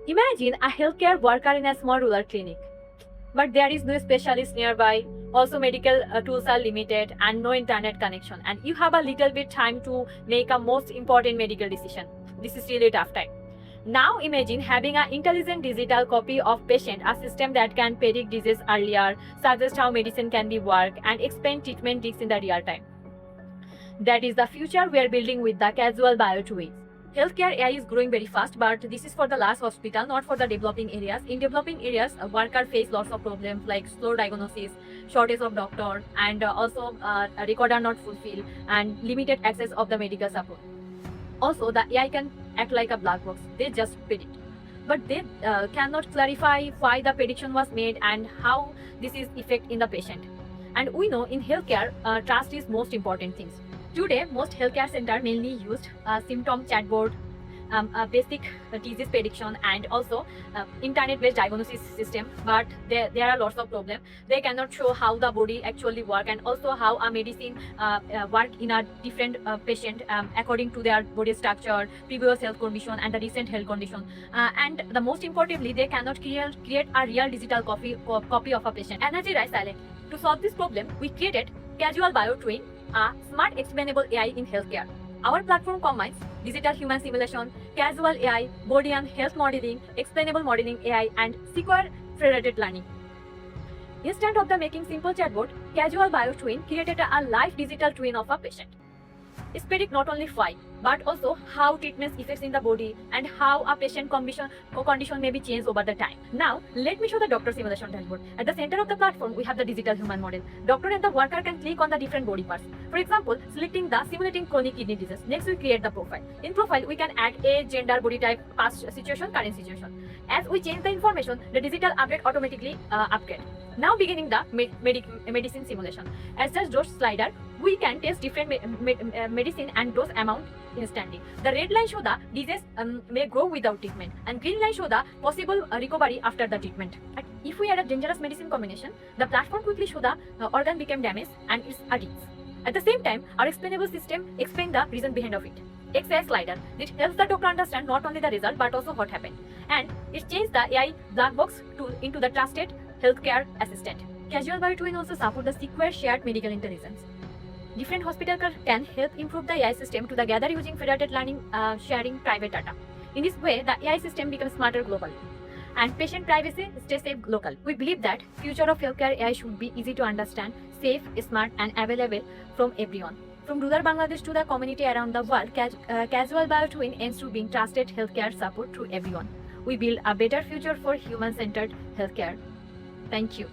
Imagine a healthcare worker in a small rural clinic, but there is no specialist nearby. Also, medical tools are limited and no internet connection, and you have a little bit time to make a most important medical decision. This is really tough time. Now imagine having an intelligent digital copy of patient, a system that can predict disease earlier, suggest how medicine can be worked, and explain treatment risks in the real time. That is the future we are building with the Casual Bio Twins. Healthcare AI is growing very fast, but this is for the last hospital, not for the developing areas. In developing areas, workers face lots of problems like slow diagnosis, shortage of doctor, and also record are not fulfilled, and limited access of the medical support. Also, the AI can act like a black box. They just predict, but they cannot clarify why the prediction was made and how this is effect in the patient. And we know in healthcare, trust is most important things. Today, most healthcare centers mainly used symptom chatbot, basic disease prediction, and also internet-based diagnosis system. But there are lots of problems. They cannot show how the body actually work, and also how a medicine work in a different patient according to their body structure, previous health condition, and the recent health condition. And the most importantly, they cannot create a real digital copy of a patient. Energy rise silently. To solve this problem, we created Casual Bio Twin, a smart explainable AI in healthcare. Our platform combines digital human simulation, casual AI, body and health modeling, explainable modeling AI, and secure federated learning. Instead of the making simple chatbot, Casual Bio Twin created a live digital twin of a patient. It predict not only why, but also how treatments effects in the body and how a patient condition may be changed over the time. Now, let me show the doctor simulation dashboard. At the center of the platform, we have the digital human model. Doctor and the worker can click on the different body parts. For example, selecting the simulating chronic kidney disease. Next, we create the profile. In profile, we can add age, gender, body type, past situation, current situation. As we change the information, the digital update automatically upgrade. Now beginning the medicine simulation. As just dose slider, we can test different medicine and dose amount instantly. The red line show the disease may grow without treatment, and green line show the possible recovery after the treatment. And if we add a dangerous medicine combination, the platform quickly show the organ became damaged and it's a risk. At the same time, our explainable system explain the reason behind of it. XI slider, it helps the doctor understand not only the result but also what happened, and it changed the AI black box into the trusted healthcare assistant. Casual Bio Twin also support the secure shared medical intelligence. Different hospitals can help improve the AI system to the gather using federated learning, sharing private data. In this way, the AI system becomes smarter globally, and patient privacy stays safe local. We believe that future of healthcare AI should be easy to understand, safe, smart, and available from everyone. From rural Bangladesh to the community around the world, Casual Bio Twin aims to bring trusted healthcare support to everyone. We build a better future for human-centered healthcare. Thank you.